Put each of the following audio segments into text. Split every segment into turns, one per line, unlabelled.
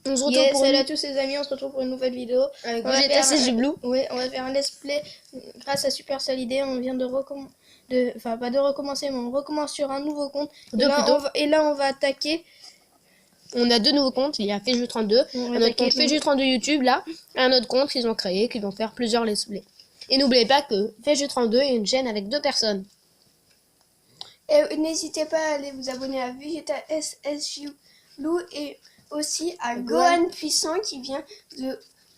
On se retrouve pour
Salut à tous les amis, on se retrouve pour une nouvelle vidéo.
avec
On va
Vegeta
faire
SSJ Blue.
Oui, on va faire un let's play grâce à Supercell ID. On vient de recommencer, enfin pas de recommencer, mais on recommence sur un nouveau compte. Et là, on va attaquer.
On a deux nouveaux comptes, il y a Feju32, un autre compte Feju32 YouTube là, et un autre compte qu'ils ont créé, qui vont faire plusieurs let's play. Et n'oubliez pas que Feju32 est une chaîne avec 2 personnes.
Et n'hésitez pas à aller vous abonner à Vegeta SSJ Blue et aussi à Gohan Puissant qui vient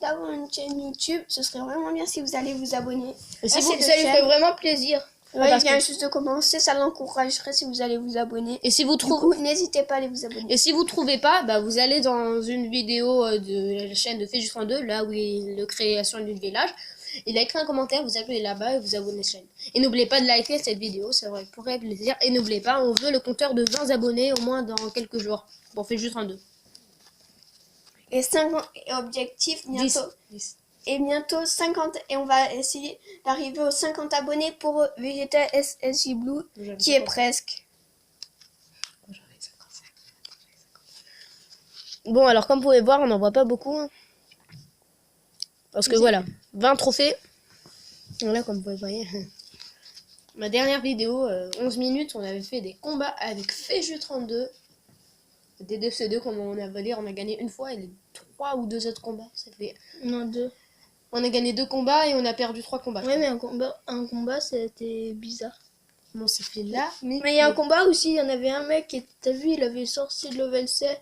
d'avoir une chaîne YouTube. Ce serait vraiment bien si vous allez vous abonner.
Et
ça lui ferait vraiment plaisir.
Ouais,
il vient juste de commencer, ça l'encouragerait si vous allez vous abonner.
Et si vous trouvez,
n'hésitez pas à aller vous abonner.
Et si vous trouvez pas, bah vous allez dans une vidéo de la chaîne de Feju32, là où il est la création du village. Il a écrit un commentaire, vous appelez là-bas et vous abonnez à la chaîne. Et n'oubliez pas de liker cette vidéo, ça aurait pour plaisir. Et n'oubliez pas, on veut le compteur de 20 abonnés au moins dans quelques jours. Bon, Feju32.
Et 50 objectifs bientôt.
10.
Et bientôt 50, et on va essayer d'arriver aux 50 abonnés pour Vegeta SSJ Blue, qui est presque.
Bon, alors comme vous pouvez voir, on n'en voit pas beaucoup. Hein. Parce que voilà, 20 trophées. Voilà, comme vous voyez. Ma dernière vidéo, 11 minutes, on avait fait des combats avec Feju32. Des 2C2, comme on a dire, on a gagné une fois et les 3 ou 2 autres combats. Ça fait...
Non, 2.
On a gagné 2 combats et on a perdu 3 combats.
Ouais, mais un combat c'était bizarre.
Bon, c'est fait là.
Mais il y a un combat aussi, il y en avait un mec qui, t'as vu, il avait sorti de level 7,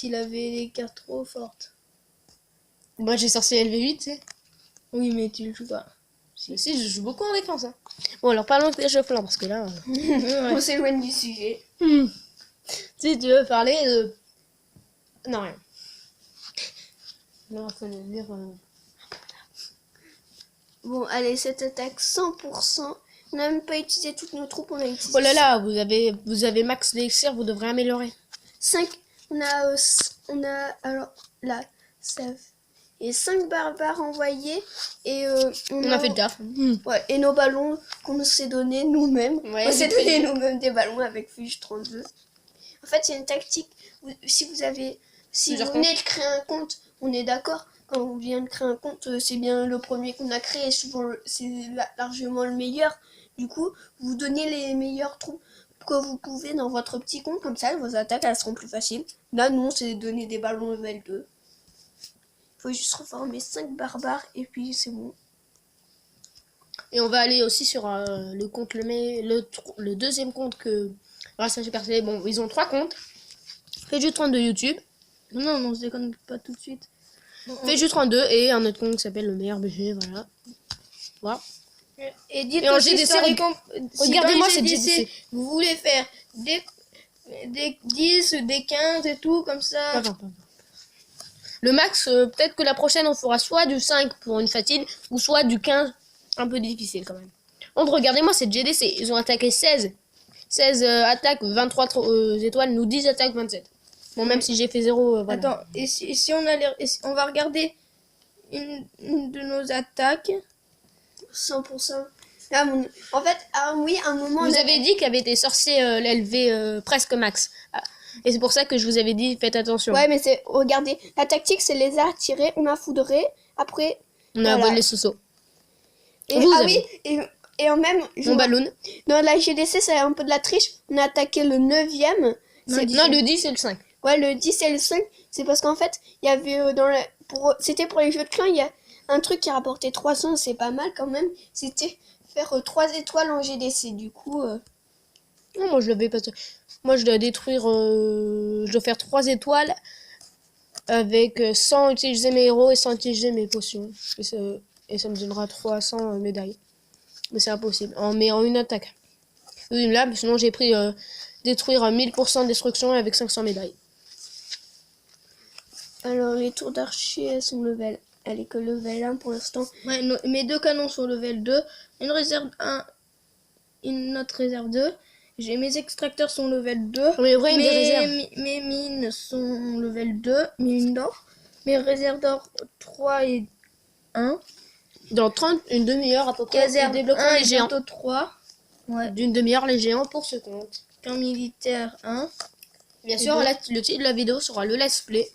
il avait des cartes trop fortes.
Moi j'ai sorti LV8, tu sais.
Oui, mais tu le joues pas.
Si, je joue beaucoup en défense. Hein. Bon, alors parlons de l'échauffement, parce que là...
On s'éloigne du sujet.
Si tu veux parler de... Non, rien. Non, faut le dire...
Bon, allez, cette attaque 100%. On n'a même pas utilisé toutes nos troupes, on a utilisé...
Oh là là, vous avez max d'élixir, vous devrez améliorer.
5, on a alors là, save. Et 5 barbares envoyés et
on a fait le taf.
Ouais, et nos ballons qu'on s'est donné nous-mêmes.
Ouais,
on s'est donné nous-mêmes des ballons avec Fuge32. En fait, c'est une tactique. Si vous venez de créer un compte, on est d'accord. Quand on vient de créer un compte, c'est bien le premier qu'on a créé. Souvent, c'est largement le meilleur. Du coup, vous donnez les meilleures troupes que vous pouvez dans votre petit compte. Comme ça, vos attaques, elles seront plus faciles. Là, nous, c'est donner des ballons level 2. Il faut juste reformer 5 barbares et puis c'est bon.
Et on va aller aussi sur le compte, le deuxième compte que... Grâce à Supercell, bon, ils ont 3 comptes. Feju32 YouTube.
Non, on se déconne pas tout de suite.
Feju32 et un autre compte qui s'appelle le meilleur BG, voilà. Voilà.
Et dites
en GDC, regardez-moi cette GDC.
Vous voulez faire des 10, des 15 et tout, comme ça.
Enfin. Le max, peut-être que la prochaine, on fera soit du 5 pour une facile, ou soit du 15, un peu difficile quand même. Donc regardez-moi cette GDC, ils ont attaqué 16 attaques, 23 étoiles, nous 10 attaques, 27. Bon, même si j'ai fait 0, voilà.
Attends, et si on va regarder une de nos attaques 100%. Ah, en fait, oui, à un moment...
Vous avez dit qu'avait été sorcier l'LV presque max. Ah, et c'est pour ça que je vous avais dit, faites attention.
Ouais, mais regardez, la tactique, c'est les attirer, on a foudré, après...
On a volé Soso.
Et, et en même...
Mon ballon.
Dans la GDC, c'est un peu de la triche. On a attaqué le 9ème.
Non, le 10 et le 5.
Ouais, le 10 et le 5, c'est parce qu'en fait, il y avait c'était pour les jeux de clans, il y a un truc qui rapportait 300, c'est pas mal quand même. C'était faire 3 étoiles en GDC, du coup...
Non, moi je l'avais pas... Moi je dois détruire... je dois faire 3 étoiles avec 100 utiliser mes héros et 100 utiliser mes potions. Et ça me donnera 300 médailles. Mais c'est impossible. Mais en une attaque. Là, sinon j'ai pris détruire 1000% de destruction avec 500 médailles.
Alors les tours d'archer, elles sont level. Elle est que level 1 pour l'instant. Ouais, mes 2 canons sont level 2. Une réserve 1, une autre réserve 2. Mes extracteurs sont level 2. Mes mines sont level 2. Mines d'or. Mes réserves d'or 3 et 1.
Dans une demi-heure à peu près,
débloquons les géants. 3.
Ouais. D'une demi-heure les géants pour ce compte.
Camp militaire 1.
Bien sûr, là, le titre de la vidéo sera le let's play.